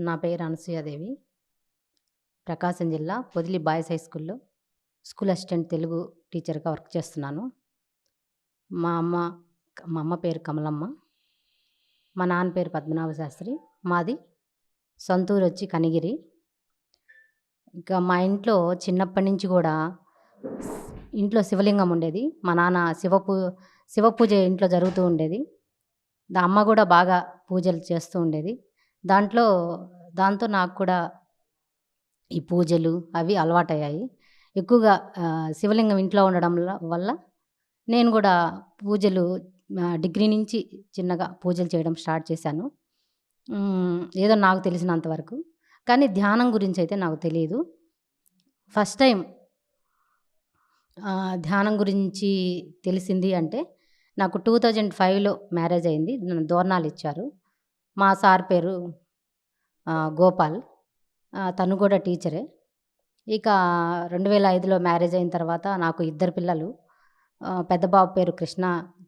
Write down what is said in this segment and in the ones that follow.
నా పేరు అనసూయాదేవి. ప్రకాశం జిల్లా పొదిలి బాయ్స్ హై స్కూల్‌లో స్కూల్ అసిస్టెంట్ తెలుగు టీచర్‌గా వర్క్ చేస్తున్నాను. మా అమ్మ మా అమ్మ పేరు కమలమ్మ. మా నాన్న పేరు పద్మనాభ శాస్త్రి. మాది సొంత ఊరొచ్చి కనిగిరి. ఇంకా మా ఇంట్లో చిన్నప్పటి నుంచి గూడా ఇంట్లో శివలింగం ఉండేది. మా నాన్న శివ పూజ ఇంట్లో జరుగుతూ ఉండేది. అమ్మ గూడా బాగా పూజలు చేస్తూ ఉండేది. దాంట్లో దాంతో నాకు కూడా ఈ పూజలు అవి అలవాటయ్యాయి. ఎక్కువగా శివలింగం ఇంట్లో ఉండడం వల్ల నేను గూడా పూజలు డిగ్రీ నుంచి చిన్నగా పూజలు చేయడం స్టార్ట్ చేశాను. ఏదో నాకు తెలిసినంత వరకు. కానీ ధ్యానం గురించయితే నాకు తెలీదు. ఫస్ట్ టైమ్ ధ్యానం గురించి తెలిసింది అంటే నాకు 2005లో మ్యారేజ్ అయింది. దోర్నాలిచ్చారు. మా సార్ పేరు గోపాల్. తను కూడా టీచరే. ఇక 2005లో మ్యారేజ్ అయిన తర్వాత నాకు ఇద్దరు పిల్లలు. పెద్ద బాబు పేరు కృష్ణ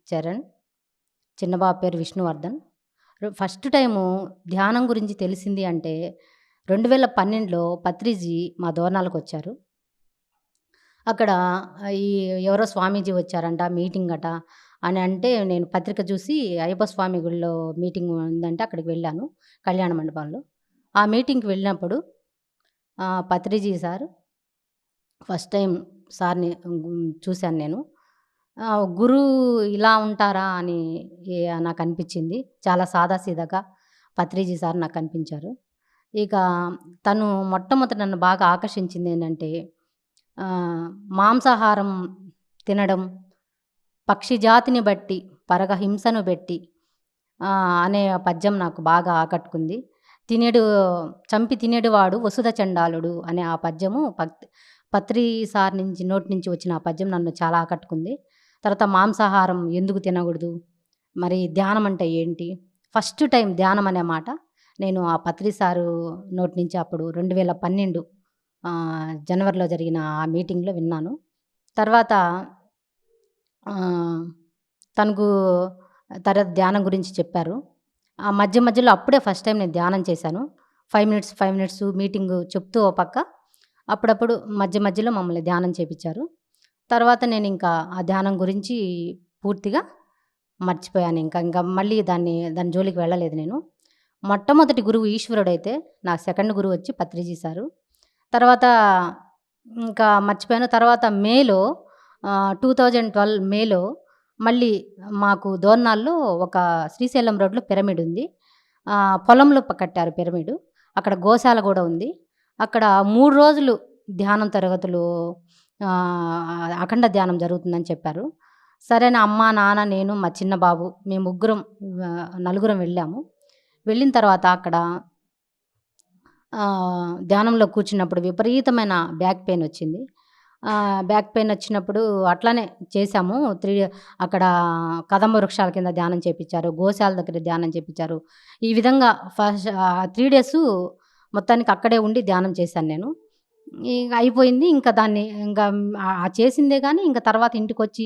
చరణ్, చిన్న బాబు పేరు విష్ణువర్ధన్. ఫస్ట్ టైము ధ్యానం గురించి తెలిసింది అంటే 2012లో పత్రిజీ మా దోర్నాలకొచ్చారు. అక్కడ ఈ ఎవరో స్వామీజీ వచ్చారంట మీటింగ్ అట అని అంటే నేను పత్రిక చూసి అయ్యప్ప స్వామి గుడిలో మీటింగ్ ఉందంటే అక్కడికి వెళ్ళాను కళ్యాణ మండపంలో. ఆ మీటింగ్‌కి వెళ్ళినప్పుడు పత్రిజీ సార్ ఫస్ట్ టైం సార్‌ని చూశాను నేను. గురువు ఇలా ఉంటారా అని నాకనిపించింది. చాలా సాదాసీదాగా పత్రిజీ సార్ నాకు కనిపించారు. ఇక తను మొట్టమొదట నన్ను బాగా ఆకర్షించిందేంటంటే మాంసాహారం తినడం, పక్షి జాతిని బట్టి పరగహింసను బెట్టి అనే పద్యం నాకు బాగా ఆకట్టుకుంది. చంపి తినేడువాడు వసుధ చండాలుడు అనే ఆ పద్యము పత్రి సార్ నోటి నుంచి వచ్చిన ఆ పద్యం నన్ను చాలా ఆకట్టుకుంది. తర్వాత మాంసాహారం ఎందుకు తినకూడదు, మరి ధ్యానం అంటే ఏంటి, ఫస్ట్ టైం ధ్యానం అనే మాట నేను ఆ పత్రి సారు నోటి నుంచి అప్పుడు 2012 జనవరిలో జరిగిన ఆ మీటింగ్‌లో విన్నాను. తర్వాత తనకు తర్వాత ధ్యానం గురించి చెప్పారు. ఆ మధ్యలో అప్పుడే ఫస్ట్ టైం నేను ధ్యానం చేశాను. 5 మినిట్స్ మీటింగు చెప్తూ ఓ పక్క, అప్పుడప్పుడు మధ్యలో మమ్మల్ని ధ్యానం చేపిచ్చారు. తర్వాత నేనింకా ఆ ధ్యానం గురించి పూర్తిగా మర్చిపోయాను. ఇంకా మళ్ళీ దాని జోలికి వెళ్ళలేదు నేను. మొట్టమొదటి గురువు ఈశ్వరుడైతే, నా సెకండ్ గురువు వచ్చి పత్రిజీ సారు. తర్వాత ఇంకా మర్చిపోయాను. తర్వాత మేలో 2012 మేలో మళ్ళీ మాకు దోర్నాల్లో ఒక శ్రీశైలం రోడ్‌లో పిరమిడ్ ఉంది. పొలంలో కట్టారు పిరమిడు. అక్కడ గోశాల గూడా ఉంది. అక్కడ 3 రోజులు ధ్యానం తరగతులు అఖండ ధ్యానం జరుగుతుందని చెప్పారు. సరే అని అమ్మ, నాన్న, నేను, మా చిన్న బాబు మేము ముగ్గురం నలుగురం వెళ్ళాము. వెళ్ళిన తర్వాత అక్కడ ధ్యానంలో కూర్చున్నప్పుడు విపరీతమైన బ్యాక్ పెయిన్ వచ్చింది. బ్యాక్ పెయిన్ వచ్చినప్పుడు అట్లానే చేశాము. అక్కడ కదంబ వృక్షాల కింద ధ్యానం చేపిచ్చారు. గోశాల దగ్గర ధ్యానం చేపిచ్చారు. ఈ విధంగా 3 డేసు మొత్తానికి అక్కడే ఉండి ధ్యానం చేశాను నేను. ఇక అయిపోయింది. ఇంకా దాన్ని చేసిందే గానీ ఇంక తర్వాత ఇంటికొచ్చి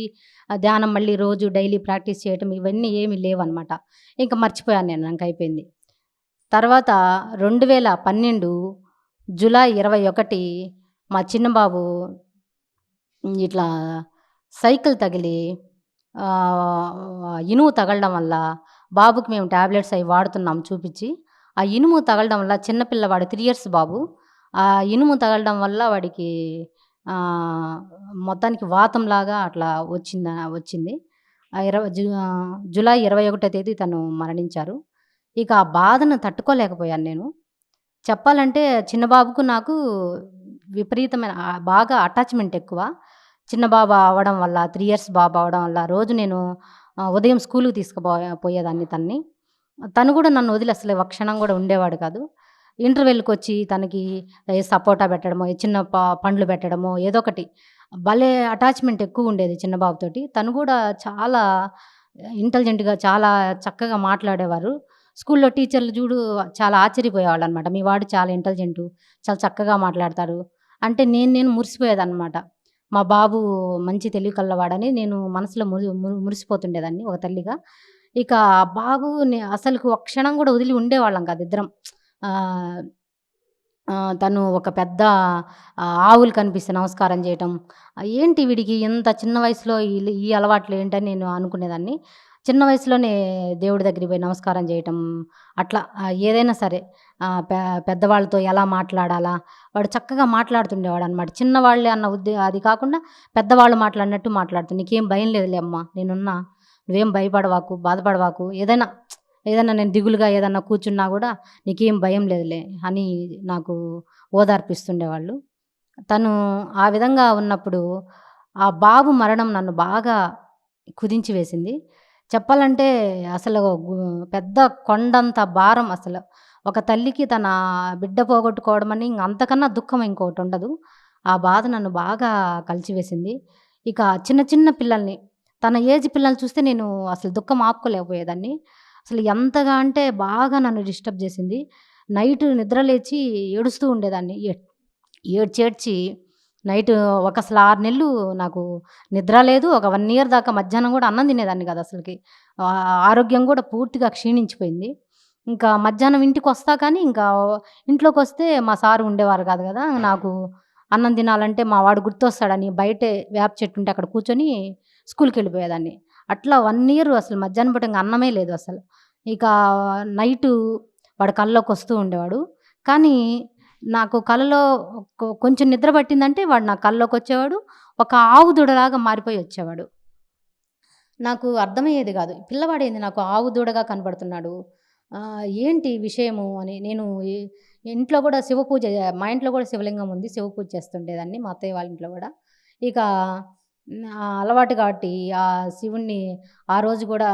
ధ్యానం మళ్ళీ రోజు డైలీ ప్రాక్టీస్ చేయటం ఇవన్నీ ఏమీ లేవనమాట. ఇంక మర్చిపోయాను నేను. ఇంకయిపోయింది. తర్వాత 2012 జూలై 21 మా చిన్న బాబు ఇట్లా సైకిల్ తగిలి ఇనుము తగలడం వల్ల బాబుకి మేము టాబ్లెట్స్ అవి వాడుతున్నాం చూపిచ్చి. ఆ ఇనుము తగలడం వల్ల చిన్న పిల్లవాడు 3 ఇయర్స్ బాబు. ఆ ఇనుము తగలడం వల్ల వాడికి మొత్తానికి వాతంలాగా అట్లా వచ్చింది. జూలై 21 తేదీ తను మరణించారు. ఇక ఆ బాధను తట్టుకోలేకపోయాను నేను. చెప్పాలంటే చిన్న బాబుకు నాకు విపరీతమైన బాగా అటాచ్‌మెంట్ ఎక్కువ. చిన్న బాబు అవ్వడం వల్ల 3 ఇయర్స్ బాబు అవ్వడం వల్ల రోజు నేను ఉదయం స్కూలుకి పోయేదాన్ని తనని. తను కూడా నన్ను వదిలి అసలు ఒక క్షణం కూడా ఉండేవాడు కాదు. ఇంటర్వెల్‌కొచ్చి తనకి సపోటా పెట్టడమో, చిన్న పండ్లు పెట్టడమో ఏదో ఒకటి భలే అటాచ్‌మెంట్ ఎక్కువుండేది చిన్న బాబుతోటి. తను కూడా చాలా ఇంటెలిజెంట్‌గా చాలా చక్కగా మాట్లాడేవారు. స్కూల్‌లో టీచర్లు చాలా ఆశ్చర్యపోయేవాళ్ళనమాట. మీ వాడు చాలా ఇంటెలిజెంటు, చాలా చక్కగా మాట్లాడతాడు. అంటే నేను మురిసిపోయేదనమాట. మా బాబు మంచి తెలివి కల్లవాడని నేను మనసులో మురిసిపోతుండేదాన్ని ఒక తల్లిగా. ఇక బాబుని అసలుకు ఒక క్షణం కూడా వదిలి ఉండేవాళ్ళం కాదు ఇద్దరం. ఆహ్, తను ఒక పెద్ద ఆవులు కనిపిస్తే నమస్కారం చేయటం. ఏంటి వీడికి ఇంత చిన్న వయసులో ఈ అలవాట్లేంటని నేను అనుకునేదాన్ని. చిన్న వయసులోనే దేవుడి దగ్గరికి పోయి నమస్కారం చేయటం. అట్లా ఏదైనా సరే పెద్దవాళ్ళతో ఎలా మాట్లాడాలా, వాడు చక్కగా మాట్లాడుతుండేవాడనమాట. చిన్నవాళ్ళే అన్న అది కాకుండా పెద్దవాళ్ళు మాట్లాడినట్టు మాట్లాడుతూ "నీకేం భయం లేదులే అమ్మ నేనున్నా. నువ్వేం భయపడవాకు, బాధపడవాకు. ఏదైనా నేను దిగులుగా ఏదన్నా కూర్చున్నా గూడా నీకేం భయం లేదులే" అని నాకు ఓదార్పిస్తుండేవాళ్ళు. తను ఆ విధంగా ఉన్నప్పుడు ఆ బాబు మరణం నన్ను బాగా కుదించి వేసింది. చెప్పాలంటే అసలు గు పెద్ద కొండంత భారం అసలు. ఒక తల్లికి తన బిడ్డ పోగొట్టుకోవడమని ఇంక అంతకన్నా దుఃఖం ఇంకోటుండదు. ఆ బాధ నన్ను బాగా కలిచివేసింది. ఇక చిన్న చిన్న పిల్లల్ని, తన ఏజ్ పిల్లల్ని చూస్తే నేను అసలు దుఃఖం ఆపుకోలేకపోయేదాన్ని. అసలు ఎంతగా అంటే బాగా నన్ను డిస్టర్బ్ చేసింది. నైట్ నిద్ర లేచి ఏడుస్తూ ఉండేదాన్ని. ఏడ్చేడ్చి నైటు అసలు 6 నెలలు నాకు నిద్ర లేదు. ఒక 1 ఇయర్ దాకా మధ్యాహ్నం గూడా అన్నం తినేదాన్ని కాదు అసలకి. ఆరోగ్యం గూడా పూర్తిగా క్షీణించిపోయింది. ఇంకా మధ్యాహ్నం ఇంటికొస్తా కానీ ఇంకా ఇంట్లోకొస్తే మా సారు ఉండేవారు కాదు గదా! నాకు అన్నం తినాలంటే మా వాడు గుర్తొస్తాడని బయటే వేప చెట్టు ఉంటే అక్కడ కూర్చొని స్కూలుకెళ్ళిపోయేదాన్ని. అట్లా 1 ఇయర్ అసలు మధ్యాహ్నం పూట ఇంక అన్నమే లేదు అసలు. ఇక నైటు వాడు కల్లోకొస్తూ ఉండేవాడు. కానీ నాకు కలలో కొంచెం నిద్ర పట్టిందంటే వాడు నా కల్లోకొచ్చేవాడు. ఒక ఆవు దూడలాగా మారిపోయి వచ్చేవాడు. నాకు అర్థమయ్యేది గాదు. పిల్లవాడేంది నాకు ఆవు దూడగా కనపడుతున్నాడు. ఏంటి విషయము అని నేను ఇంట్లో గూడా శివ పూజ మా ఇంట్లో గూడా శివలింగం ఉంది. శివ పూజ చేస్తుండేదాన్ని మా అత్తయ్య వాళ్ళ ఇంట్లో గూడా. ఇక అలవాటు కాబట్టి ఆ శివుడిని ఆ రోజు గూడా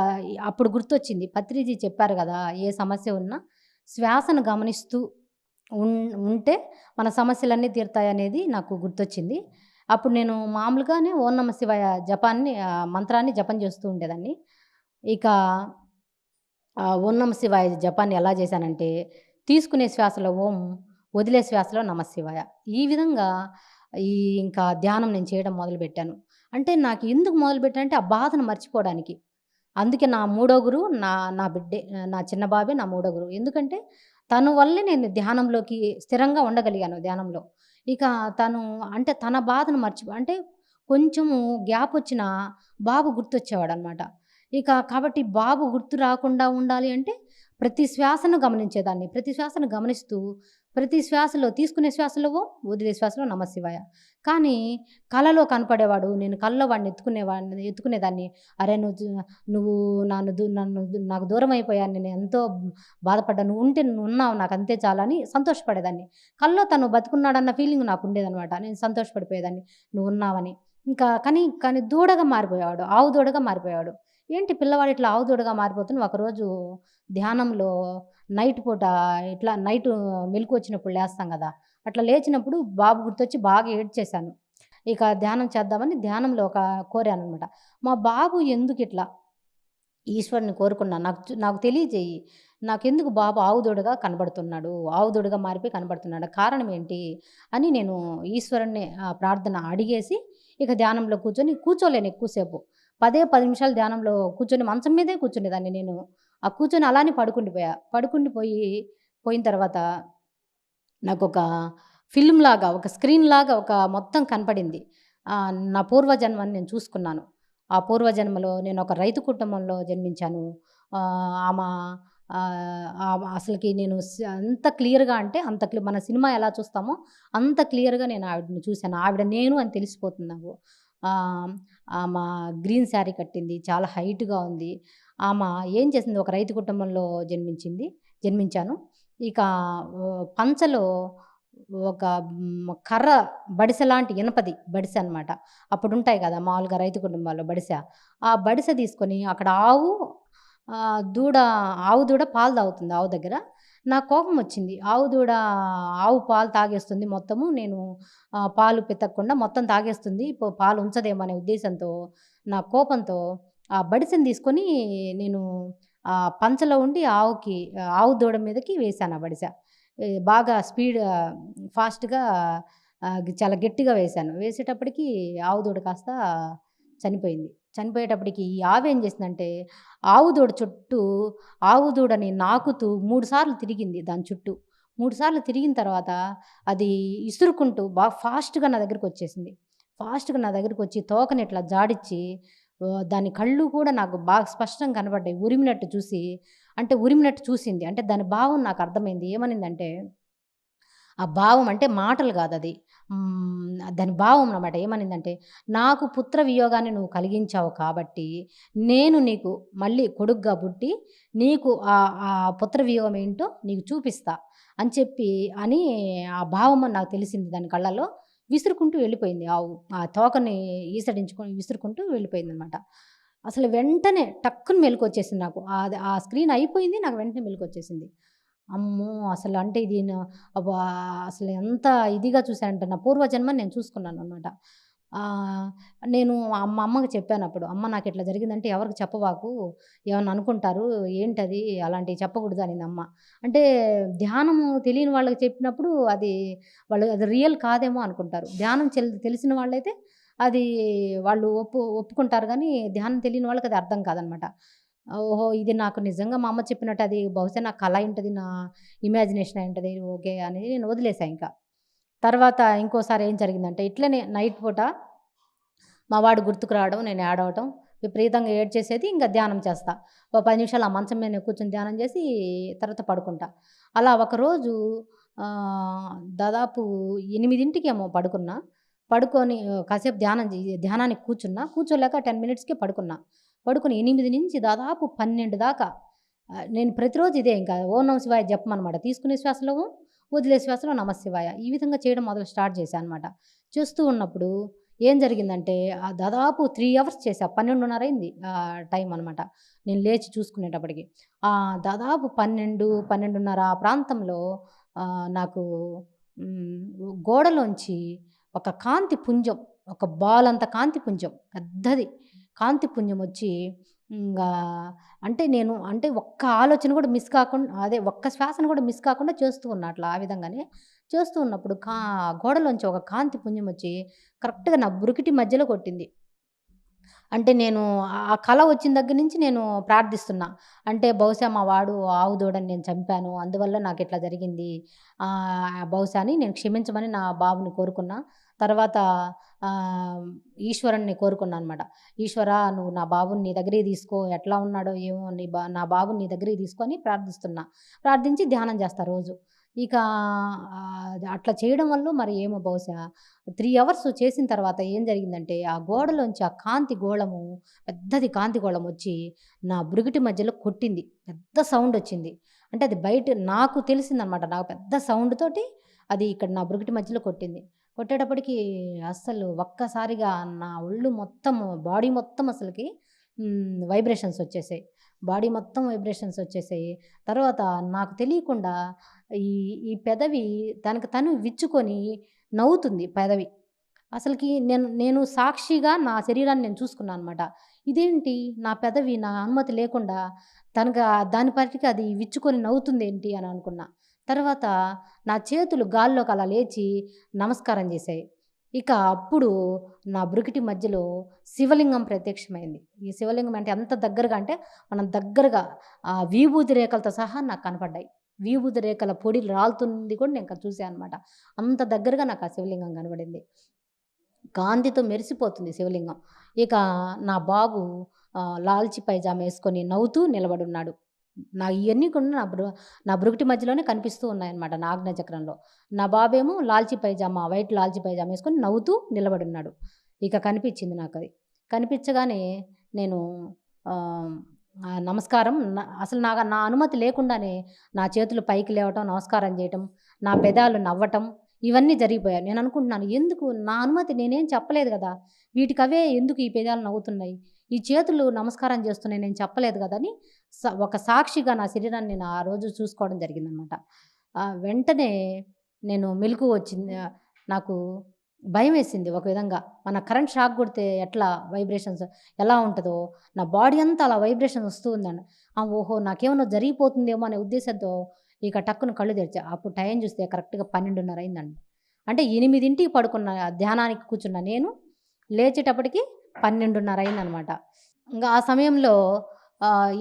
అప్పుడు గుర్తొచ్చింది. పత్రిజీ చెప్పారు గదా! ఏ సమస్య ఉన్నా శ్వాసను గమనిస్తూ ఉన్ ఉంటే మన సమస్యలన్నీ తీరుతాయనేది నాకు గుర్తొచ్చింది. అప్పుడు నేను మామూలుగానే ఓం నమ శివాయ మంత్రాన్ని జపం చేస్తూ ఉండేదాన్ని. ఇక ఓం నమ శివాయ జపాన్ని ఎలా చేశానంటే, తీసుకునే శ్వాసలో ఓం, వదిలే శ్వాసలో నమ శివాయ. ఈ విధంగా ఈ ఇంకా ధ్యానం నేను చేయడం మొదలుపెట్టాను. అంటే నాకు ఎందుకు మొదలుపెట్టానంటే, ఆ బాధను మర్చిపోవడానికి. అందుకే నా మూడో గురువు నా బిడ్డే. నా చిన్న బాబే నా మూడో గురువు. ఎందుకంటే, తను వల్లే నేను ధ్యానంలోకి స్థిరంగా ఉండగలిగాను ధ్యానంలో. ఇక తను అంటే తన బాధను అంటే కొంచెము గ్యాపొచ్చినా బాబు గుర్తొచ్చేవాడనమాట. ఇక కాబట్టి బాబు గుర్తు రాకుండా ఉండాలి అంటే, ప్రతి శ్వాసను గమనించేదాన్ని. ప్రతి శ్వాసను గమనిస్తూ, ప్రతి శ్వాసలో తీసుకునే శ్వాసలో ఓం, వదిలే శ్వాసలో నమఃశివాయ. కానీ కలలో కనపడేవాడు. నేను కలలో వాడిని ఎత్తుకునేదాన్ని. అరే! నువ్వు నాకు దూరమైపోయాను. నేను ఎంతో బాధపడ్డాను. నువ్వున్నావు నాకంతే చాలని సంతోషపడేదాన్ని. కల్లో తను బతికున్నాడన్న ఫీలింగ్ నాకుండేదనమాట. నేను సంతోషపడిపోయేదాన్ని నువ్వున్నావని. కానీ దూడగా మారిపోయేవాడు. ఆవు దూడగా మారిపోయేవాడు. ఏంటి పిల్లవాడు ఇట్లా ఆవు దూడగా మారిపోతున్నావు? ఒకరోజు ధ్యానంలో నైట్ పూట ఇట్లా మెలుకువ వచ్చినప్పుడు లేస్తాం గదా! అట్లా లేచినప్పుడు బాబు గుర్తొచ్చి బాగా ఏడ్చేశాను. ఇక ధ్యానం చేద్దామని ధ్యానంలో కోరాననమాట. మా బాబు ఎందుకిట్లా ఈశ్వరుని కోరుకున్నాను. నాకు తెలియజేయి. నాకెందుకు బాబు ఆవు దూడగా కనబడుతున్నాడు? ఆవు దూడగా మారిపోయి కనబడుతున్నాడు. కారణం ఏంటి? అని నేను ఈశ్వరుడిని ప్రార్థన అడిగేసి ఇక ధ్యానంలో కూర్చోలేను ఎక్కువసేపు. 10 నిమిషాలు ధ్యానంలో కూర్చొని మంచం మీదే కూర్చునేదాన్ని నేను. కూర్చొని అలానే పోయిన తర్వాత నాకొక ఫిల్మ్‌లాగా, ఒక స్క్రీన్‌లాగా మొత్తం కనపడింది. నా పూర్వజన్మని నేను చూసుకున్నాను. ఆ పూర్వజన్మలో నేనొక రైతు కుటుంబంలో జన్మించాను. ఆమ అసలకి నేను అంత క్లియర్‌గా అంటే మన సినిమా ఎలా చూస్తామో అంత క్లియర్‌గా నేను ఆవిడని చూసాను. ఆవిడ నేను అని తెలిసిపోతుంది నాకు. ఆహ్, ఆమ గ్రీన్ శారీ కట్టింది. చాలా హైట్‌గా ఉంది. ఆమ ఏం చేసింది ఒక రైతు కుటుంబంలో జన్మించాను. ఇక పంచలో ఒక కర్ర బడిసెలాంటి ఇనపది బడిసెనమాట. అప్పుడుంటాయి గదా! మామూలుగా రైతు కుటుంబాల్లో బడిసె. ఆ బడిసె తీసుకొని అక్కడ ఆవు దూడ పాలు తాగుతుంది ఆవు దగ్గర. నాకు కోపమొచ్చింది. ఆవు పాలు తాగేస్తుంది మొత్తము. నేను పాలు పితకకుండా మొత్తం తాగేస్తుంది. పాలు ఉంచదేమో అనే ఉద్దేశంతో, నా కోపంతో ఆ బడిసెని తీసుకొని నేను పంచలో ఉండి ఆవు దూడ మీదకి వేశాను ఆ బడిసె. బాగా ఫాస్ట్‌గా చాలా గట్టిగా వేశాను. వేసేటప్పటికి ఆవు దూడ కాస్త చనిపోయింది. చనిపోయేటప్పటికి ఈ ఆవేం చేసిందంటే, ఆవు దూడ చుట్టూ ఆవు దూడని నాకుతూ 3 సార్లు తిరిగింది దాని చుట్టూ. 3 సార్లు తిరిగిన తర్వాత అది ఇసురుకుంటూ బాగా ఫాస్ట్‌గా నా దగ్గరికొచ్చేసింది. ఫాస్ట్‌గా నా దగ్గరికొచ్చి తోకని ఇట్లా జాడిచ్చి దాని కళ్ళు కూడా నాకు బాగా స్పష్టంగా కనపడ్డాయి. ఉరిమినట్టు చూసింది. అంటే దాని భావం నాకు అర్థమైంది. ఏమనిందంటే ఆ భావం అంటే మాటలు గాదది. దాని భావం అన్నమాట. ఏమనిందంటే, "నాకు పుత్ర వియోగాన్ని నువ్వు కలిగించావు కాబట్టి, నేను నీకు మళ్ళీ కొడుకుగా పుట్టి, నీకు ఆ పుత్ర వియోగం ఏంటో నీకు చూపిస్తా" అని చెప్పి అని ఆ భావం అని నాకు తెలిసింది దాని కళ్ళలో. విసురుకుంటూ వెళ్ళిపోయింది ఆవు. ఆ తోకని ఈసడించుకొని విసురుకుంటూ వెళ్ళిపోయిందనమాట. అసలు వెంటనే టక్కున మెలుకువొచ్చేసింది నాకు. ఆ స్క్రీన్ అయిపోయింది. నాకు వెంటనే మెలుకువొచ్చేసింది. అమ్మో! అసలు అంటే ఇది అబ్బా! అసలు ఎంత ఇదిగా చూసానంటే నా పూర్వజన్మని నేను చూసుకున్నాననమాట. ఆహ్, నేను మా అమ్మకి చెప్పానప్పుడు. "అమ్మ నాకిట్లా జరిగిందంటే ఎవరికీ చెప్పబాకు. ఏమన్నా అనుకుంటారు. ఏంటది అలాంటివి చెప్పకూడదు" అనిందమ్మ. అంటే ధ్యానము తెలియని వాళ్ళకి చెప్పినప్పుడు అది రియల్ కాదేమో అనుకుంటారు. ధ్యానం తెలిసిన వాళ్ళైతే అది వాళ్ళు ఒప్పుకుంటారు గానీ, ధ్యానం తెలియని వాళ్ళకి అది అర్థం కాదనమాట. ఓహో! ఇది నాకు నిజంగా మా అమ్మ చెప్పినట్టు అది బహుశా నా కల అయుంటది. నా ఇమాజినేషన్ అయుంటది. ఓకే. అని నేను వదిలేసా ఇంక. తర్వాత ఇంకోసారి ఏం జరిగిందంటే ఇట్లనే నైట్ పూట మా వాడు గుర్తుకు రావడం, నేను ఏడవటం, విపరీతంగా ఏడ్చేసేది. ఇంక ధ్యానం చేస్తా. ఓ 10 నిమిషాలు ఆ మంచం మీదనే కూర్చొని ధ్యానం చేసి తర్వాత పడుకుంటా. అలా ఒకరోజు దాదాపు 8కి పడుకున్నా. పడుకొని కాసేపు ధ్యానానికి కూర్చున్నా. కూర్చోలేక 10 మినిట్స్‌కే పడుకున్నా. పడుకొని 8 నుంచి దాదాపు 12 దాకా నేను ప్రతిరోజు ఇదే ఇంకా ఓం నమః శివాయ జపమనమాట. తీసుకునే శ్వాసలో ఓం, వదిలే శ్వాసలో నమః శివాయ. ఈ విధంగా చేయడం స్టార్ట్ చేశా అనమాట. చేస్తూ ఉన్నప్పుడు ఏం జరిగిందంటే దాదాపు 3 అవర్స్ చేశా. 12:30 అయింది టైం అనమాట. నేను లేచి చూసుకునేటప్పటికి. దాదాపు 12, 12:30 ఆ ప్రాంతంలో నాకు గోడలోంచి ఒక కాంతి పుంజం, ఒక బాల్ అంత కాంతి పుంజం పెద్దది కాంతి పుంజం వచ్చి ఇంగా అంటే ఒక్క ఆలోచన కూడా మిస్ కాకుండా అదే ఒక్క శ్వాసను కూడా మిస్ కాకుండా చేస్తూ ఉన్నా అట్లా ఆ విధంగానే. చేస్తూ ఉన్నప్పుడు గోడలోంచి ఒక కాంతి పుంజం వచ్చి కరెక్ట్‌గా నా బురికిటి మధ్యలో కొట్టింది. అంటే నేను ఆ కల వచ్చిన దగ్గర నుంచి నేను ప్రార్థిస్తున్నా. అంటే బహుశా మా వాడు ఆవు దూడని నేను చంపాను. అందువల్ల నాకిట్లా జరిగింది. బహుశా అని నేను క్షమించమని నా బాబుని కోరుకున్నా. తర్వాత ఆహ్, ఈశ్వరుడిని కోరుకున్నా అనమాట. ఈశ్వరా నువ్వు నా బాబుని నీ దగ్గరికి తీసుకో. ఎట్లా ఉన్నాడో ఏమో నా బాబుని నీ దగ్గరికి తీసుకో అని ప్రార్థిస్తున్నా. ప్రార్థించి ధ్యానం చేస్తా రోజు. ఇక అట్లా చేయడం వల్లో మరి ఏమో బహుశా 3 అవర్స్ చేసిన తర్వాత ఏం జరిగిందంటే, ఆ గోడలోంచి ఆ కాంతి గోళము పెద్దది కాంతి గోళం వచ్చి, నా బురుగిటి మధ్యలో కొట్టింది. పెద్ద సౌండొచ్చింది. అంటే అది బయట నాకు తెలిసిందనమాట. నాకు పెద్ద సౌండ్ తోటి అది ఇక్కడ నా బురుగిటి మధ్యలో కొట్టింది. కొట్టేటప్పటికి అస్సలు ఒక్కసారిగా నా ఒళ్ళు మొత్తము బాడీ మొత్తం అసలకి వైబ్రేషన్స్ వచ్చేసాయి. బాడీ మొత్తం వైబ్రేషన్స్ వచ్చేసాయి. తర్వాత నాకు తెలియకుండా ఈ ఈ పెదవి తనకు తను విచ్చుకొని నవ్వుతుంది పెదవి. అసలకి నేను నేను సాక్షిగా నా శరీరాన్ని నేను చూసుకున్నాననమాట. ఇదేంటి నా పెదవి నా అనుమతి లేకుండా తనకు దాని పాటికి అది విచ్చుకొని నవ్వుతుందేంటి అని అనుకున్నా. తర్వాత నా చేతులు గాల్లోకి అలా లేచి నమస్కారం చేశాయి. ఇక అప్పుడు నా బృకిటి మధ్యలో శివలింగం ప్రత్యక్షమైంది. ఈ శివలింగం అంటే ఎంత దగ్గరగా అంటే మనం దగ్గరగా విభూది రేఖలతో సహా నాకు కనపడ్డాయి. విభూది రేఖల పొడి రాలుతుంది కూడా నేను చూసా అనమాట. అంత దగ్గరగా నాకు ఆ శివలింగం కనబడింది. కాంతితో మెరిసిపోతుంది శివలింగం. ఇక నా బాబు లాల్చి పైజామా యేసుకొని నవ్వుతూ నిలబడున్నాడు. ఇయన్నీ కూడా నా బృకుటి మధ్యలోనే కనిపిస్తూ ఉన్నాయన్నమాట నా ఆజ్ఞాచక్రంలో. నా బాబేమో వైట్ లాల్చి పైజామా యేసుకొని నవ్వుతూ నిలబడున్నాడు. ఇక కనిపించింది నాకది. కనిపించగానే నేను ఆహ్, నమస్కారం అసలు నా అనుమతి లేకుండానే నా చేతులు పైకి లేవటం, నమస్కారం చేయటం, నా పెదాలు నవ్వటం ఇవన్నీ జరిగిపోయాయి. నేననుకుంటున్నాను ఎందుకు నా అనుమతి నేనేం చెప్పలేదు గదా! వీటికవే ఎందుకు ఈ పెదాలు నవ్వుతున్నాయి? ఈ చేతులు నమస్కారం చేస్తున్నాయి నేను చెప్పలేదు గదా! అని ఒక సాక్షిగా నా శరీరాన్ని నేను ఆ రోజు చూసుకోవడం జరిగిందనమాట. వెంటనే నేను మెలుకువ వచ్చింది. నాకు భయమేసింది ఒక విధంగా. మన కరెంట్ షాక్ కొడితే ఎట్లా వైబ్రేషన్స్ ఎలా ఉంటదో, నా బాడీ అంతా అలా వైబ్రేషన్ వస్తూ ఉందండి. ఓహో! నాకేమన్నా జరిగిపోతుందేమో అనే ఉద్దేశంతో ఇక టక్కున కళ్ళు తెరిచా. అప్పుడు టైం చూస్తే కరెక్ట్‌గా 12:30 అయిందండి. అంటే 8కి పడుకున్న ధ్యానానికి కూర్చున్న నేను లేచేటప్పటికి 12:30 అయిందనమాట. ఇంగ ఆ సమయంలో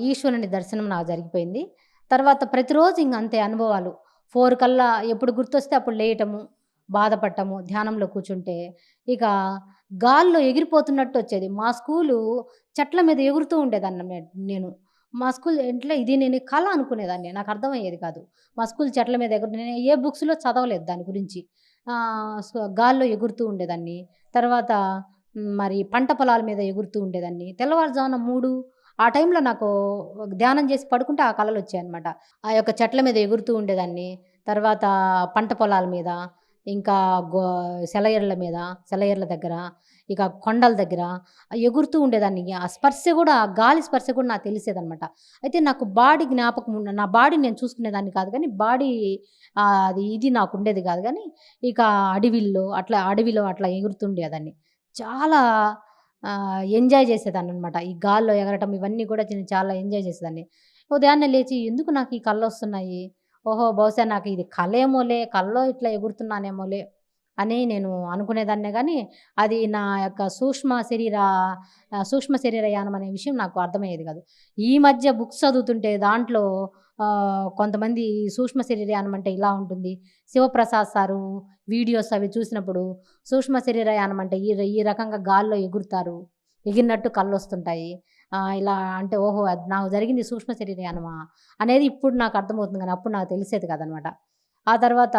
ఈశ్వరుని దర్శనం నాకు జరిగిపోయింది. తర్వాత ప్రతిరోజు ఇంగ అంతే అనుభవాలు. 4 కల్లా ఎప్పుడు గుర్తొస్తే అప్పుడు లేయటము, బాధపడటము, ధ్యానంలో కూర్చుంటే. ఇక గాల్లో ఎగిరిపోతున్నట్టు వచ్చేది. మా స్కూలు చెట్ల మీద ఎగురుతూ ఉండేదాన్ని నేను. మా స్కూల్ ఇంట్లో ఇది నేను కల అనుకునేదాన్ని. నాకు అర్థమయ్యేది కాదు. మా స్కూల్ చెట్ల మీద నేను ఏ బుక్స్‌లో చదవలేదు దాని గురించి. గాల్లో ఎగురుతూ ఉండేదాన్ని. తర్వాత మరి పంట పొలాల మీద ఎగురుతూ ఉండేదాన్ని. తెల్లవారుజామున 3 ఆ టైంలో నాకు ధ్యానం చేసి పడుకుంటే ఆ కలలొచ్చాయన్నమాట. ఆ యొక్క చెట్ల మీద ఎగురుతూ ఉండేదాన్ని. తర్వాత పంట పొలాల మీద, ఇంకా గో సెలయేర్ల మీద, సెలయేర్ల దగ్గర, ఇక కొండల దగ్గర ఎగురుతూ ఉండేదాన్ని. ఆ స్పర్శ గూడా, ఆ గాలి స్పర్శ కూడా నాకు తెలిసేదనమాట. అయితే నాకు బాడీ జ్ఞాపకం నా బాడీని నేను చూసుకునేదాన్ని కాదు గానీ, బాడీ అది ఇది నాకుండేది గాదు గానీ, ఇక అడవిలో అట్లా ఎగురుతుండేదాన్ని. చాలా ఎంజాయ్ చేసేదాన్ననమాట. ఈ గాల్లో ఎగరటం ఇవన్నీ కూడా నేను చాలా ఎంజాయ్ చేసేదాన్ని. ఉదయాన్నే లేచి ఎందుకు నాకు ఈ కళ్ళొస్తున్నాయి? ఓహో! బహుశా నాకు ఇది కలేమోలే, కల్లో ఇట్లా ఎగురుతున్నానేమోలే అని నేను అనుకునేదాన్నే గానీ, అది నా యొక్క సూక్ష్మ శరీర యానం అనే విషయం నాకు అర్థమయ్యేది కాదు. ఈ మధ్య బుక్స్ చదువుతుంటే దాంట్లో కొంతమంది సూక్ష్మ శరీర యానం అంటే ఇలా ఉంటుంది. శివప్రసాద్ సారు వీడియోస్ అవి చూసినప్పుడు సూక్ష్మ శరీర యానం అంటే ఈ రకంగా గాల్లో ఎగురుతారు. ఎగిరినట్టు కళ్ళొస్తుంటాయి. ఇలా అంటే ఓహో! అది నాకు జరిగింది సూక్ష్మ శరీర యానమా అనేది ఇప్పుడు నాకు అర్థమవుతుంది గానీ, అప్పుడు నాకు తెలిసేది కాదనమాట. ఆ తర్వాత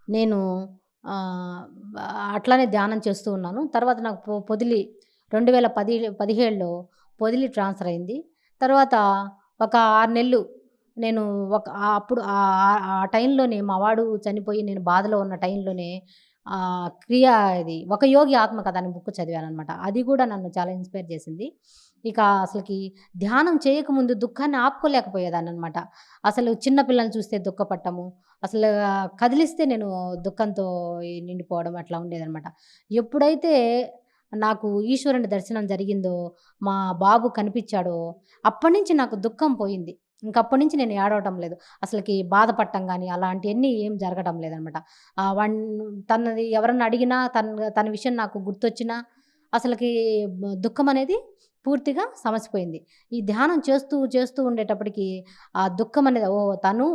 నేను ఆహ్, అట్లానే ధ్యానం చేస్తూ ఉన్నాను. తర్వాత నాకు పొదిలి 17లో పొదిలి ట్రాన్స్‌ఫర్ అయింది. తర్వాత ఒక 6 నెలలు నేను అప్పుడు ఆ టైంలోనే మా వాడు చనిపోయి నేను బాధలో ఉన్న టైంలోనే ఇది 'ఒక యోగి ఆత్మకథ' అనే బుక్ చదివాననమాట. అది గూడా నన్ను చాలా ఇన్‌స్పైర్ చేసింది. ఇక అసలకి ధ్యానం చేయకముందు దుఃఖాన్ని ఆపుకోలేకపోయేదాన్ననమాట. అసలు చిన్న పిల్లల్ని చూస్తే దుఃఖపడటము, అసలు కదిలిస్తే నేను దుఃఖంతో నిండిపోవడం అట్లా ఉండేదనమాట. ఎప్పుడైతే నాకు ఈశ్వరుని దర్శనం జరిగిందో, మా బాబు కనిపిచ్చాడో, అప్పటినుంచి నాకు దుఃఖం పోయింది. ఇంకప్పటినుంచి నేను ఏడవటం లేదు. అసలకి బాధపడటం గాని, అలాంటియన్నీ ఏం జరగడం లేదనమాట. వాడిని తనది ఎవరన్నా అడిగినా, తన విషయం నాకు గుర్తొచ్చినా, అసలకి దుఃఖమనేది పూర్తిగా సమసిపోయింది. ఈ ధ్యానం చేస్తూ ఉండేటప్పటికి ఆ దుఃఖమనేది ఓహ్! తను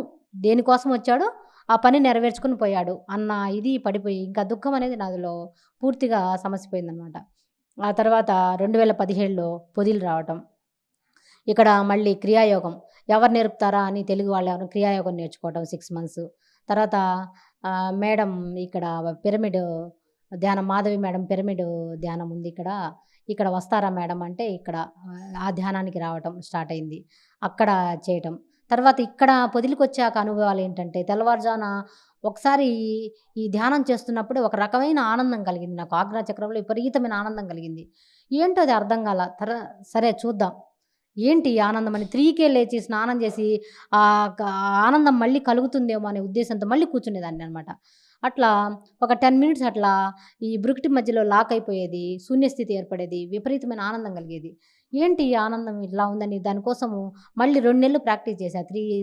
దేనికోసం వచ్చాడో, ఆ పని నెరవేర్చుకొని పోయాడు అన్న ఇది పడిపోయి, ఇంకా దుఃఖమనేది నాలో పూర్తిగా సమసిపోయిందనమాట. ఆ తర్వాత 2017లో పొదిలి రావటం. ఇక్కడ మళ్ళీ క్రియాయోగం ఎవరు నేర్పుతారా అని తెలుగు వాళ్ళెవరో క్రియాయోగం నేర్చుకోవటం 6 మంత్స్. తర్వాత మేడం ఇక్కడ పిరమిడ్ ధ్యానం మాధవి మేడం పిరమిడ్ ధ్యానం ఉంది ఇక్కడ. ఇక్కడ వస్తారా మేడం అంటే ఇక్కడ ఆ ధ్యానానికి రావటం స్టార్ట్ అయింది. అక్కడ చేయటం. తర్వాత ఇక్కడ పొదిలికొచ్చాక అనుభవాలేంటంటే తెల్లవారుజామున ఒకసారి ఈ ధ్యానం చేస్తున్నప్పుడే ఒక రకమైన ఆనందం కలిగింది నాకు. ఆజ్ఞా చక్రంలో విపరీతమైన ఆనందం కలిగింది. ఏంటో అది అర్థం కాల. సరే చూద్దాం. ఏంటి ఈ ఆనందం అని 3కే లేచి స్నానం చేసి ఆనందం మళ్ళీ కలుగుతుందేమో అనే ఉద్దేశంతో మళ్ళీ కూర్చునేదాన్ననమాట. అట్లా ఒక 10 మినిట్స్ అట్లా ఈ బ్రుకుటి మధ్యలో లాక్ అయిపోయేది. శూన్యస్థితి ఏర్పడేది. విపరీతమైన ఆనందం కలిగేది. ఏంటి ఈ ఆనందం ఇట్లా ఉందని దానికోసము మళ్ళీ 2 నెలలు ప్రాక్టీస్ చేశా.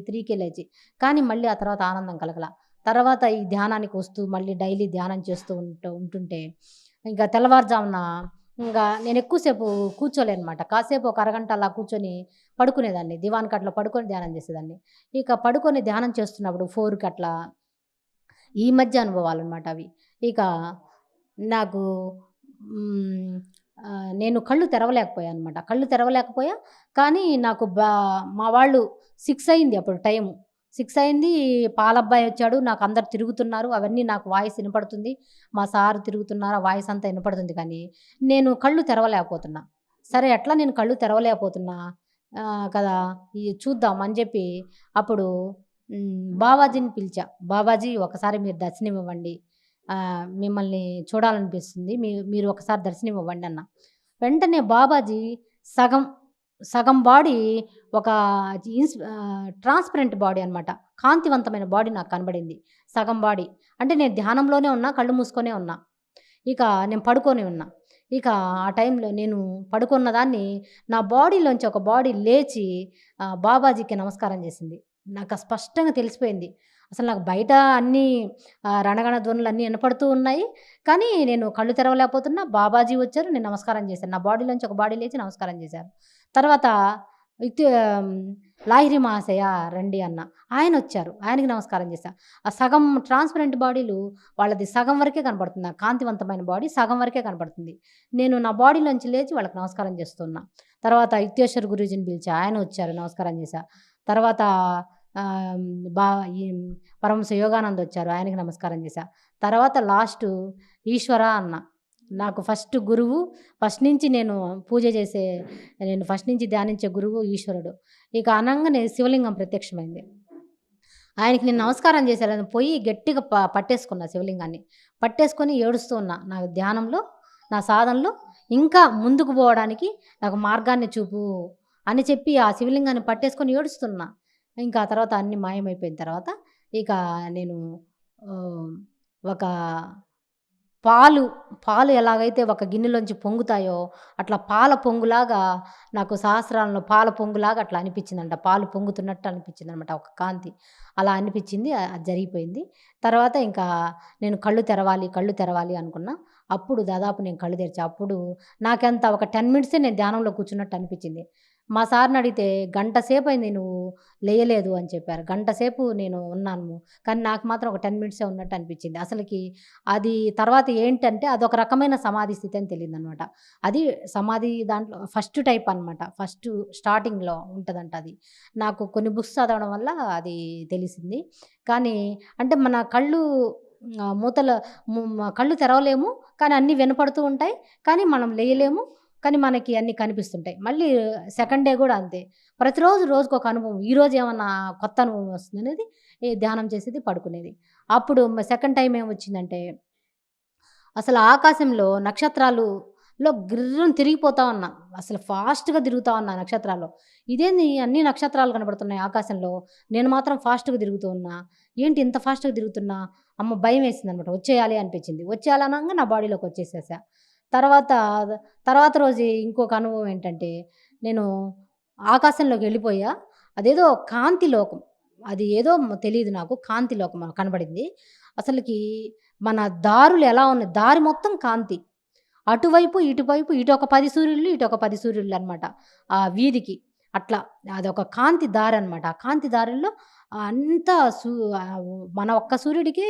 3కే లేచి. కానీ మళ్ళీ ఆ తర్వాత ఆనందం కలగల. తర్వాత ఈ ధ్యానానికి వస్తూ మళ్ళీ డైలీ ధ్యానం చేస్తూ ఉంటుంటే ఇంకా తెల్లవారుజామున నేను ఎక్కువ సేపు కూర్చోలేనమాట. కాసేపు ఒక అరగంట అలా కూర్చొని పడుకునేదాన్ని. దివాన్ కట్లో పడుకొని ధ్యానం చేసేదాన్ని. ఇక పడుకొని ధ్యానం చేస్తున్నప్పుడు 4కి అట్లా ఈ మధ్య అనుభవాలనమాట అవి. ఇక నాకు నేను కళ్ళు తెరవలేకపోయాననమాట. కళ్ళు తెరవలేకపోయా. కానీ నాకు మా వాళ్ళు 6 అయింది అప్పుడు టైము. 6 అయింది. పాలబ్బాయి వచ్చాడు. నాకందరూ తిరుగుతున్నారు. అవన్నీ నాకు వాయిస్ ఇనపడుతుంది. మా సారు తిరుగుతున్నారు. ఆ వాయిస్ అంతా ఇనపడుతుంది కానీ, నేను కళ్ళు తెరవలేకపోతున్నా. సరే ఎట్లా నేను కళ్ళు తెరవలేకపోతున్నా కదా! చూద్దాం అని జెప్పి అప్పుడు బావాజీని పిలిచా. బాబాజీ ఒకసారి మీరు దర్శనం ఇవ్వండి. మిమ్మల్ని చూడాలనిపిస్తుంది. మీరు ఒకసారి దర్శనం ఇవ్వండి అన్నా. వెంటనే బాబాజీ సగం సగం బాడీ ఒక ట్రాన్స్‌పరెంట్ బాడీ అనమాట. కాంతివంతమైన బాడీ నాకు కనబడింది. సగం బాడీ. అంటే నేను ధ్యానంలోనే ఉన్నా. కళ్ళు మూసుకొనే ఉన్నా. ఇక నేను పడుకొని ఉన్నా. ఇక ఆ టైంలో నేను పడుకున్న దాన్ని నా బాడీలోంచి ఒక బాడీ లేచి బాబాజీకి నమస్కారం చేసింది. నాకు స్పష్టంగా తెలిసిపోయింది. అసలు నాకు బయట అన్నీ రణగణ ధ్వనులన్నీ వినపడుతూ ఉన్నాయి. కానీ నేను కళ్ళు తెరవలేకపోతున్నా. బాబాజీ వచ్చారు. నేను నమస్కారం చేశాను. నా బాడీలోంచి ఒక బాడీ లేచి నమస్కారం చేశారు. తర్వాత అయితే లాహిరి మహాశయ రండి అన్న. ఆయనొచ్చారు. ఆయనకి నమస్కారం చేశా. ఆ సగం ట్రాన్స్‌పరెంట్ బాడీలు వాళ్ళది సగం వరకే కనపడుతుంది. ఆ కాంతివంతమైన బాడీ సగం వరకే కనపడుతుంది. నేను నా బాడీలోంచి లేచి వాళ్ళకి నమస్కారం చేస్తున్నా. తర్వాత యుక్తేశ్వర్ గురూజీని పిలిచా. ఆయన వచ్చారు. నమస్కారం చేశా. తర్వాత ఆహ్, బా ఈ పరమహంస యోగానంద్ వచ్చారు. ఆయనకి నమస్కారం చేశా. తర్వాత లాస్టు ఈశ్వర అన్న. నాకు ఫస్ట్ గురువు. ఫస్ట్ నుంచి నేను ఫస్ట్ నుంచి ధ్యానించే గురువు ఈశ్వరుడు. ఇక అనంగానే శివలింగం ప్రత్యక్షమైంది. ఆయనకి నేను నమస్కారం చేశాను. పోయి గట్టిగా పట్టేసుకున్నా శివలింగాన్ని. పట్టేసుకొని ఏడుస్తూ ఉన్నా. నా ధ్యానంలో, నా సాధనలో ఇంకా ముందుకు పోవడానికి నాకు మార్గాన్ని చూపు అని చెప్పి ఆ శివలింగాన్ని పట్టేసుకొని ఏడుస్తున్నా. ఇంకా ఆ తర్వాత అన్నీ మాయమైపోయిన తర్వాత ఇక నేను ఆహ్, ఒక పాలు, పాలు ఎలాగైతే ఒక గిన్నెలోంచి పొంగుతాయో, అట్లా పాల పొంగులాగా నాకు సహస్రాలలో పాల పొంగులాగా అట్లా అనిపించిందంట. పాలు పొంగుతున్నట్టు అనిపించిందనమాట ఒక కాంతి. అలా అనిపించింది. అది జరిగిపోయింది. తర్వాత ఇంకా నేను కళ్ళు తెరవాలి అనుకున్నా. అప్పుడు దాదాపు నేను కళ్ళు తెరిచా. అప్పుడు నాకెంత ఒక 10 మినిట్సే నేను ధ్యానంలో కూర్చున్నట్టు అనిపించింది. మా సార్‌నడిగితే "గంట సేపయింది నువ్వు లేయలేదు" అని చెప్పారు. గంట సేపు నేను ఉన్నాను. కానీ నాకు మాత్రం ఒక 10 మినిట్సే ఉన్నట్టు అనిపించింది. అసలకి అది తర్వాత ఏంటంటే అదొక రకమైన సమాధి స్థితి అని తెలీదనమాట. అది సమాధి దాంట్లో ఫస్ట్ టైప్ అనమాట. స్టార్టింగ్‌లో ఉంటదంట అది. నాకు కొన్ని బుక్స్ చదవడం వల్ల అది తెలిసింది. కానీ అంటే మన కళ్ళు మూతల కళ్ళు తెరవలేము. కానీ అన్నీ వినపడుతూ ఉంటాయి. కానీ మనం లేయలేము. కానీ మనకి అన్నీ కనిపిస్తుంటాయి. మళ్ళీ సెకండ్ డే గూడా అంతే. ప్రతిరోజు రోజుకొక అనుభవం. ఈరోజు ఏమన్నా కొత్త అనుభవం వస్తుందనేది ఈ ధ్యానం చేసేది, పడుకునేది. అప్పుడు సెకండ్ టైమ్ ఏమొచ్చిందంటే, అసలు ఆకాశంలో నక్షత్రాలులో గిర్రున తిరిగిపోతా ఉన్నా. అసలు ఫాస్ట్‌గా తిరుగుతా ఉన్నా నక్షత్రాల్లో. ఇదేంది అన్ని నక్షత్రాలు కనపడుతున్నాయి ఆకాశంలో. నేను మాత్రం ఫాస్ట్‌గా తిరుగుతూ ఉన్నా. ఏంటి ఇంత ఫాస్ట్‌గా తిరుగుతున్నా? అమ్మో! భయమేసిందనమాట. వచ్చేయాలి అనిపించింది. వచ్చేయాలి అనంగా నా బాడీలోకొచ్చేసేసా. తర్వాత, తర్వాత రోజు ఇంకొక అనుభవం ఏంటంటే, నేను ఆకాశంలోకెళ్ళిపోయా. అదేదో కాంతి లోకం. అది ఏదో తెలీదు నాకు. కాంతి లోకం కనబడింది. అసలకి మన దారులు ఎలా ఉన్నాయి, దారి మొత్తం కాంతి. అటువైపు, ఇటువైపు ఇటొక 10 సూర్యుళ్ళు, ఇటొక 10 సూర్యుళ్ళనమాట. ఆ వీధికి. అట్లా అదొక కాంతి దారనమాట. ఆ కాంతి దారుల్లో అంతా మన ఒక్క సూర్యుడికి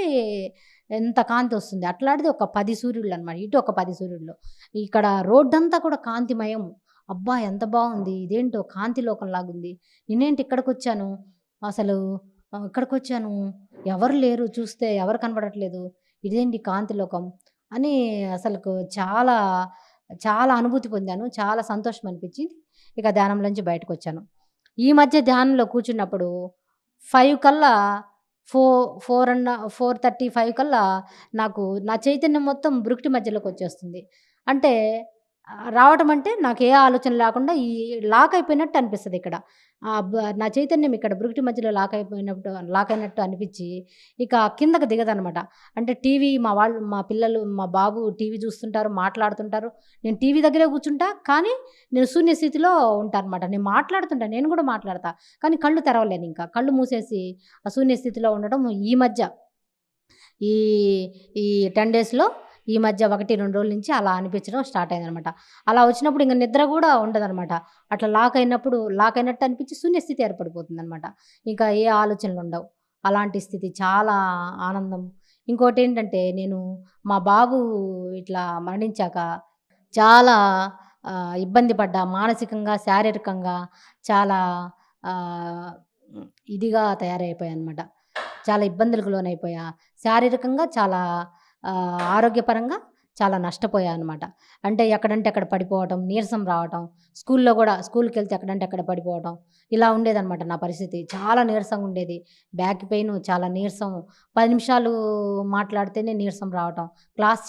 ఎంత కాంతొస్తుంది. అట్లాంటిది ఒక 10 సూర్యుళ్ళనమాట. ఇటు ఒక 10 సూర్యుళ్ళు. ఇక్కడ రోడ్డంతా కూడా కాంతిమయం. అబ్బా! ఎంత బావుంది. ఇదేంటో కాంతి లోకంలాగుంది. నేనేంటి ఇక్కడికొచ్చాను. అసలు ఇక్కడికొచ్చాను. ఎవరు లేరు చూస్తే ఎవరు కనపడట్లేదు. ఇదేంటి కాంతి లోకం అని అసలుకు చాలా, చాలా అనుభూతి పొందాను. చాలా సంతోషం అనిపించింది. ఇక ధ్యానంలోంచి బయటకొచ్చాను. ఈ మధ్య ధ్యానంలో కూర్చున్నప్పుడు 5 కల్లా ఫో 4:30, 5 కల్లా నాకు నా చైతన్యం మొత్తం బ్రుకుటి మధ్యలోకొచ్చేస్తుంది. అంటే రావటం అంటే నాకే ఆలోచన లేకుండా లాక్ అయిపోయినట్టు అనిపిస్తదిక్కడ. నా చైతన్యం ఇక్కడ బ్రుకుటి మధ్యలో లాక్ అయినట్టు అనిపిచ్చి, ఇక కిందకి దిగదనమాట. అంటే మా పిల్లలు, మా బాబు టీవీ చూస్తుంటారు, మాట్లాడుతుంటారు. నేను టీవీ దగ్గరే కూర్చుంటా. కానీ నేను శూన్య స్థితిలో ఉంటా అనమాట. నేను మాట్లాడుతుంటా. నేను కూడా మాట్లాడతా. కానీ కళ్ళు తెరవలేనింకా. కళ్ళు మూసేసి ఆ శూన్య స్థితిలో ఉండడం ఈ మధ్య ఈ ఈ 10 డేస్‌లో ఈ మధ్య 1, 2 రోజుల నుంచి అలా అనిపించడం స్టార్ట్ అయిందనమాట. అలా వచ్చినప్పుడు ఇంక నిద్ర గూడా ఉండదనమాట. అట్లా లాక్ అయినట్టు అనిపించి శూన్యస్థితి ఏర్పడిపోతుందనమాట. ఇంకా ఏ ఆలోచనలుండవు. అలాంటి స్థితి చాలా ఆనందం. ఇంకోటేంటంటే నేను మా బాబు ఇట్లా మరణించాక చాలా ఇబ్బంది పడ్డా. మానసికంగా, శారీరకంగా చాలా ఆహ్, ఇదిగా తయారైపోయాననమాట. చాలా ఇబ్బందులకు లోనైపోయా. శారీరకంగా చాలా ఆరోగ్యపరంగా చాలా నష్టపోయా అనమాట. అంటే ఎక్కడంటే అక్కడ పడిపోవటం, నీరసం రావటం, స్కూలుకెళ్తే ఎక్కడంటే అక్కడ పడిపోవటం, ఇలా ఉండేదనమాట నా పరిస్థితి. చాలా నీరసంగుండేది. బ్యాక్ పెయిను, చాలా నీరసం. 10 నిమిషాలు మాట్లాడితేనే నీరసం రావటం. క్లాస్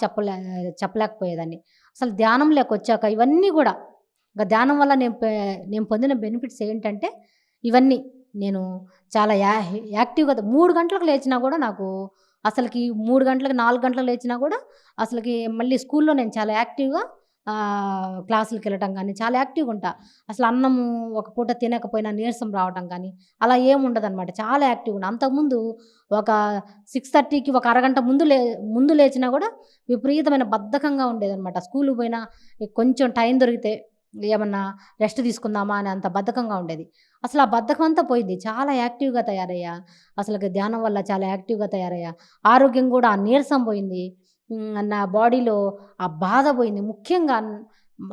చెప్పలేకపోయేదాన్ని. అసలు ధ్యానంలోకొచ్చాక ఇవన్నీ గూడా ఇంక ధ్యానం వల్ల నేను పొందిన బెనిఫిట్స్ ఏంటంటే ఇవన్నీ. నేను చాలా యాక్టివ్‌గా 3 గంటలకు లేచినా గూడా నాకు అసలకి 3 గంటలకు, 4 గంటలకు లేచినా గూడా అసలకి మళ్ళీ స్కూల్లో నేను చాలా యాక్టివ్‌గా క్లాసులకెళ్ళటం గానీ, చాలా యాక్టివ్‌గుంటా. అసలు అన్నము ఒక పూట తినకపోయినా నీరసం రావటం గానీ, అలా ఏముండదనమాట. చాలా యాక్టివ్‌గున్నా. అంతకుముందు ఒక 6:30కి ఒక అరగంట ముందు లేచినా గూడా విపరీతమైన బద్ధకంగా ఉండేదనమాట. స్కూలుకి పోయినా కొంచెం టైం దొరికితే ఏమన్నా రెస్ట్ తీసుకుందామా అని అంత బద్ధకంగా ఉండేది. అసలు ఆ బద్ధకం అంతా పోయింది. చాలా యాక్టివ్‌గా తయారయ్యా. అసలకి ధ్యానం వల్ల చాలా యాక్టివ్‌గా తయారయ్యా. ఆరోగ్యం గూడా ఆ నీరసం పోయింది. నా బాడీలో ఆ బాధ పోయింది. ముఖ్యంగా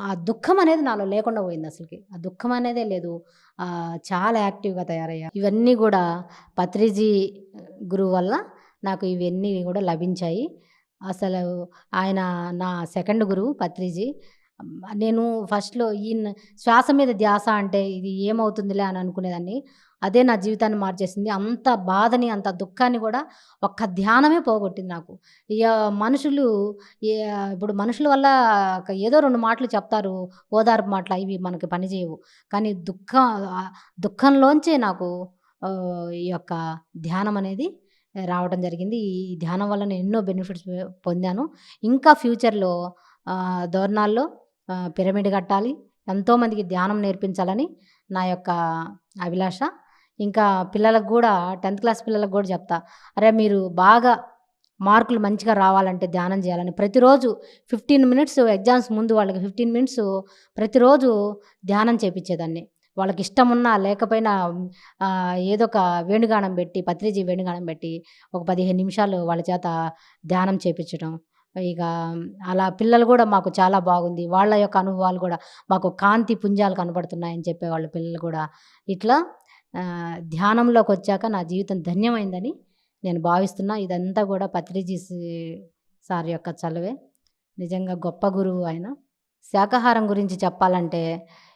ఆ దుఃఖం అనేది నాలో లేకుండా పోయిందసలకి. ఆ దుఃఖం అనేదే లేదు. చాలా యాక్టివ్‌గా తయారయ్యా. ఇవన్నీ గూడా పత్రిజీ గురువు వల్ల నాకు ఇవన్నీ గూడా లభించాయి. అసలు ఆయన నా సెకండ్ గురువు పత్రిజీ. నేను ఫస్ట్‌లో శ్వాస మీద ధ్యాస అంటే ఇది ఏమవుతుందిలే అని అనుకునేదాన్ని. అదే నా జీవితాన్ని మార్చేసింది. అంత బాధని, అంత దుఃఖాన్ని గూడా ఒక్క ధ్యానమే పోగొట్టింది నాకు. ఇగ మనుషులు ఏ ఇప్పుడు మనుషుల వల్ల ఏదో 2 మాటలు చెప్తారు. ఓదార్పు మాటలు ఇవి మనకి పనిచేయవు. కానీ దుఃఖంలోంచే నాకు ఈ యొక్క ధ్యానం అనేది రావడం జరిగింది. ఈ ధ్యానం వల్ల నేను ఎన్నో బెనిఫిట్స్ పొందాను. ఇంకా ఫ్యూచర్‌లో దోర్నాల్లో పిరమిడ్ కట్టాలి. ఎంతోమందికి ధ్యానం నేర్పించాలని నా యొక్క అభిలాష. ఇంకా పిల్లలకు గూడా 10థ్ క్లాస్ పిల్లలకు గూడా చెప్తా. అరే! మీరు బాగా మార్కులు మంచిగా రావాలంటే ధ్యానం జేయాలని ప్రతిరోజు 15 మినిట్స్ ఎగ్జామ్స్ ముందు వాళ్ళకి 15 మినిట్స్ ప్రతిరోజు ధ్యానం చేపిచ్చేదాన్ని. వాళ్ళకిష్టమున్నా లేకపోయినా ఏదో ఒక వేణుగానం బెట్టి, పత్రిజీ వేణుగానం బెట్టి ఒక 15 నిమిషాలు వాళ్ళ చేత ధ్యానం చేపిచ్చటం. ఇక అలా పిల్లలు గూడా మాకు చాలా బాగుంది. వాళ్ళ యొక్క అనుభవాలు గూడా మాకు కాంతి పుంజాలు కనపడుతున్నాయని చెప్పేవాళ్ళు పిల్లలు గూడా. ఇట్లా ధ్యానంలోకొచ్చాక నా జీవితం ధన్యమైందని నేను భావిస్తున్నా. ఇదంతా గూడా పత్రిజీ సార్ యొక్క చలువే. నిజంగా గొప్ప గురువు ఆయన. శాకాహారం గురించి చెప్పాలంటే,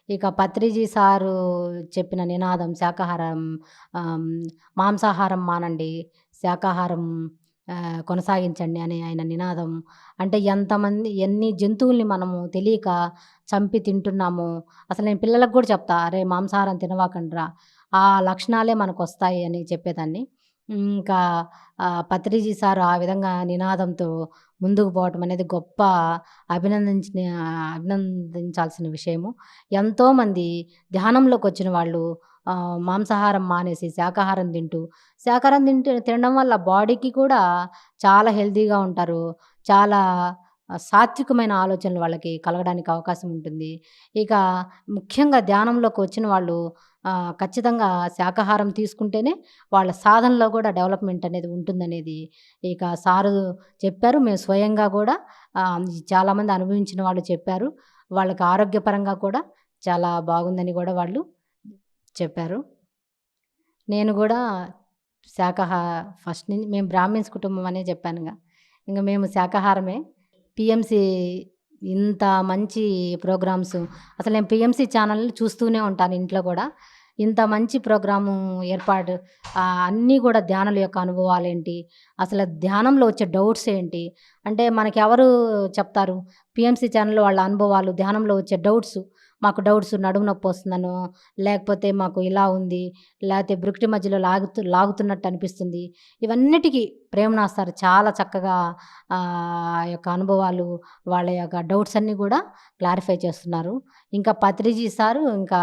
ఇక పత్రిజీ సారు చెప్పిన నినాదం శాకాహారం ఆహ్, మాంసాహారం మానండి, శాకాహారం కొనసాగించండి అనే ఆయన నినాదం. అంటే ఎన్ని జంతువుల్ని మనము తెలియక చంపి తింటున్నామో, అసలు నేను పిల్లలకు గూడా చెప్తా. "అరే! మాంసాహారం తినమాకండ్రా. ఆ లక్షణాలే మనకొస్తాయి" అని చెప్పేదాన్ని. ఇంకా పత్రిజీ సారు ఆ విధంగా నినాదంతో ముందుకు పోవటం అనేది గొప్ప అభినందించాల్సిన విషయము. ఎంతోమంది ధ్యానంలోకొచ్చిన వాళ్ళు మాంసాహారం మానేసి శాకాహారం తినడం వల్ల బాడీకి కూడా చాలా హెల్తీగా ఉంటారు. చాలా సాత్వికమైన ఆలోచనలు వాళ్ళకి కలగడానికి అవకాశం ఉంటుంది. ఇక ముఖ్యంగా ధ్యానంలోకొచ్చిన వాళ్ళు ఖచ్చితంగా శాకాహారం తీసుకుంటేనే వాళ్ళ సాధనలో గూడా డెవలప్‌మెంట్ అనేది ఉంటుందనేది ఇక సారు చెప్పారు. మేము స్వయంగా గూడా చాలామంది అనుభవించిన వాళ్ళు చెప్పారు. వాళ్ళకి ఆరోగ్యపరంగా కూడా చాలా బాగుందని గూడా వాళ్ళు చెప్పారు. నేను గూడా శాకాహా ఫస్ట్ నుంచి మేము బ్రాహ్మిన్స్ కుటుంబం అనే చెప్పానుగా. ఇంక మేము శాకాహారమే. పీఎంసీ ఇంత మంచి ప్రోగ్రామ్స్ అసలు నేను పీఎంసీ ఛానల్ చూస్తూనే ఉంటాను ఇంట్లో గూడా. ఇంత మంచి ప్రోగ్రాము ఏర్పాటు అన్నీ గూడా ధ్యానుల యొక్క అనుభవాలేంటి, అసలు ధ్యానంలో వచ్చే డౌట్స్ ఏంటి, అంటే మనకెవరు చెప్తారు? పీఎంసీ ఛానల్‌లో వాళ్ళ అనుభవాలు, ధ్యానంలో వచ్చే మాకు డౌట్స్ నడుము నొప్పొస్తుందనో, లేకపోతే మాకు ఇలా ఉంది, లేతే బ్రుకుటి మధ్యలో లాగుతున్నట్టు అనిపిస్తుంది. ఇవన్నిటికి ప్రేమనాథ్ సార్ చాలా చక్కగా యొక్క అనుభవాలు, వాళ్ళ యొక్క డౌట్స్ అన్నీ గూడా క్లారిఫై చేస్తున్నారు. ఇంకా పత్రిజీ సారు ఇంకా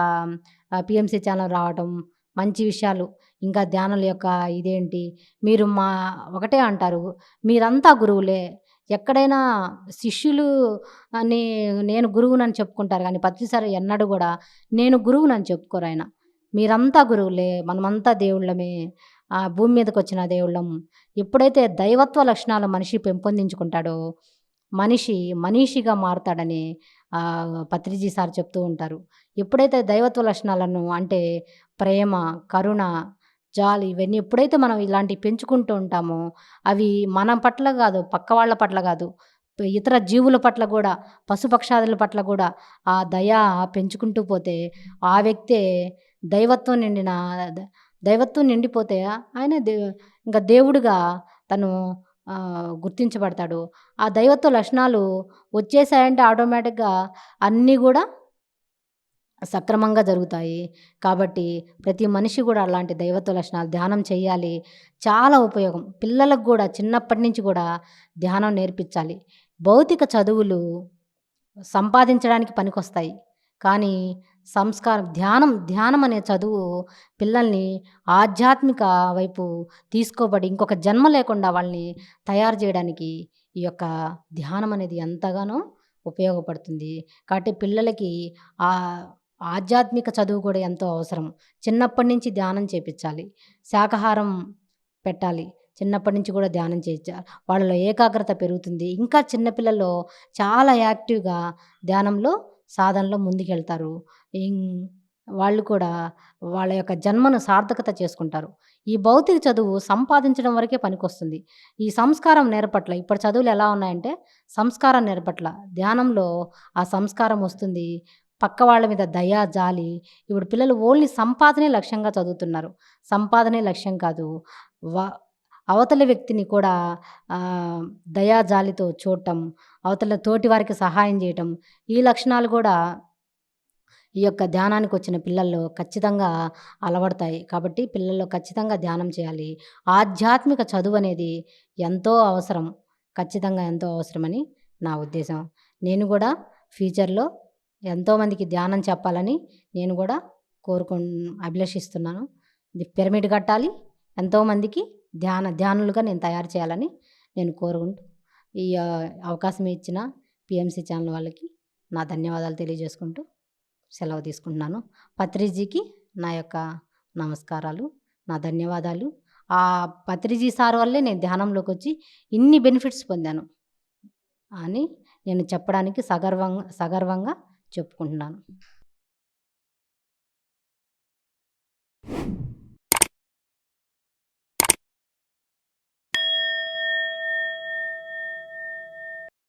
పీఎంసీ ఛానల్ రావటం, మంచి విషయాలు, ఇంకా ధ్యానుల యొక్క ఇదేంటి, మీరు ఒకటే అంటారు, మీరంతా గురువులే. ఎక్కడైనా శిష్యులు అని నేను గురువునని చెప్పుకుంటారు గానీ, పత్రి సార్ ఎన్నడూ గూడా నేను గురువునని చెప్పుకోరాయన. మీరంతా గురువులే, మనమంతా దేవుళ్ళమే, భూమి మీదకొచ్చిన దేవుళ్ళం. ఎప్పుడైతే దైవత్వ లక్షణాలు మనిషి పెంపొందించుకుంటాడో, మనీషిగా మారతాడని పత్రిజీ సార్ చెప్తూ ఉంటారు. ఎప్పుడైతే దైవత్వ లక్షణాలను అంటే ప్రేమ, కరుణ, జాలి ఇవన్నీ ఎప్పుడైతే మనం ఇలాంటివి పెంచుకుంటూ ఉంటామో, అవి మన పట్ల గాదు, పక్క వాళ్ళ పట్ల గాదు, ఇతర జీవుల పట్ల గూడా, పశుపక్షాదుల పట్ల గూడా ఆ దయ పెంచుకుంటూ పోతే, ఆ వ్యక్తే దైవత్వం నిండిన దైవత్వం నిండిపోతే ఆయన ఇంక దేవుడుగా తను గుర్తించబడతాడు. ఆ దైవత్వ లక్షణాలు వచ్చేసాయంటే ఆటోమేటిక్‌గా అన్నీ గూడా సక్రమంగా జరుగుతాయి. కాబట్టి ప్రతి మనిషి గూడా అలాంటి దైవత్వ లక్షణాలు ధ్యానం చెయ్యాలి. చాలా ఉపయోగం. పిల్లలకు గూడా చిన్నప్పటి నుంచి గూడా ధ్యానం నేర్పించాలి. భౌతిక చదువులు సంపాదించడానికి పనికొస్తాయి. కానీ ధ్యానం అనే చదువు పిల్లల్ని ఆధ్యాత్మిక వైపు తీసుకోబడి ఇంకొక జన్మ లేకుండా వాళ్ళని తయారు జేయడానికి ఈ యొక్క ధ్యానం అనేది ఎంతగానో ఉపయోగపడుతుంది. కాబట్టి పిల్లలకి ఆహ్, ఆధ్యాత్మిక చదువు కూడా ఎంతో అవసరం. చిన్నప్పటి నుంచి ధ్యానం చేపిచ్చాలి. శాకాహారం పెట్టాలి. చిన్నప్పటి నుంచి కూడా ధ్యానం వాళ్ళలో ఏకాగ్రత పెరుగుతుంది. ఇంకా చిన్న పిల్లల్లో చాలా యాక్టివ్‌గా ధ్యానంలో, సాధనలో ముందుకెళ్తారు. ఇం వాళ్ళు కూడా వాళ్ళ యొక్క జన్మను సార్థకత చేసుకుంటారు. ఈ భౌతిక చదువు సంపాదించడం వరకే పనికొస్తుంది. ఈ సంస్కారం నేర్పట్ల ఇప్పటి చదువులు ఎలా ఉన్నాయంటే, సంస్కారం నేర్పట్ల. ధ్యానంలో ఆ సంస్కారం వస్తుంది. పక్క వాళ్ళ మీద దయ, జాలి. ఇప్పుడు పిల్లలు ఓన్లీ సంపాదనే లక్ష్యంగా చదువుతున్నారు. సంపాదనే లక్ష్యం కాదు. వ అవతలి వ్యక్తిని కూడా ఆహ్, దయా, జాలితో చూడటం, అవతల తోటి వారికి సహాయం చేయటం, ఈ లక్షణాలు కూడా ఈ యొక్క ధ్యానానికొచ్చిన పిల్లల్లో ఖచ్చితంగా అలవడతాయి. కాబట్టి పిల్లల్లో ఖచ్చితంగా ధ్యానం చేయాలి. ఆధ్యాత్మిక చదువనేది ఎంతో అవసరం. ఖచ్చితంగా ఎంతో అవసరమని నా ఉద్దేశం. నేను గూడా ఫ్యూచర్‌లో ఎంతోమందికి ధ్యానం చెప్పాలని నేను గూడా కోరుకున్ అభిలషిస్తున్నాను. ఇది పిరమిడ్ కట్టాలి. ఎంతోమందికి ధ్యానులుగా నేను తయారు చేయాలని నేను కోరుకుంటూ ఈ అవకాశం ఇచ్చిన పిఎంసి ఛానల్ వాళ్ళకి నా ధన్యవాదాలు తెలియజేసుకుంటూ సెలవు తీసుకుంటున్నాను. పత్రిజీకి నా యొక్క నమస్కారాలు, నా ధన్యవాదాలు. పత్రిజీ సార్ వల్లే నేను ధ్యానంలోకొచ్చి ఇన్ని బెనిఫిట్స్ పొందాను అని నేను చెప్పడానికి సగర్వంగా చెప్పుకుంటున్నాను.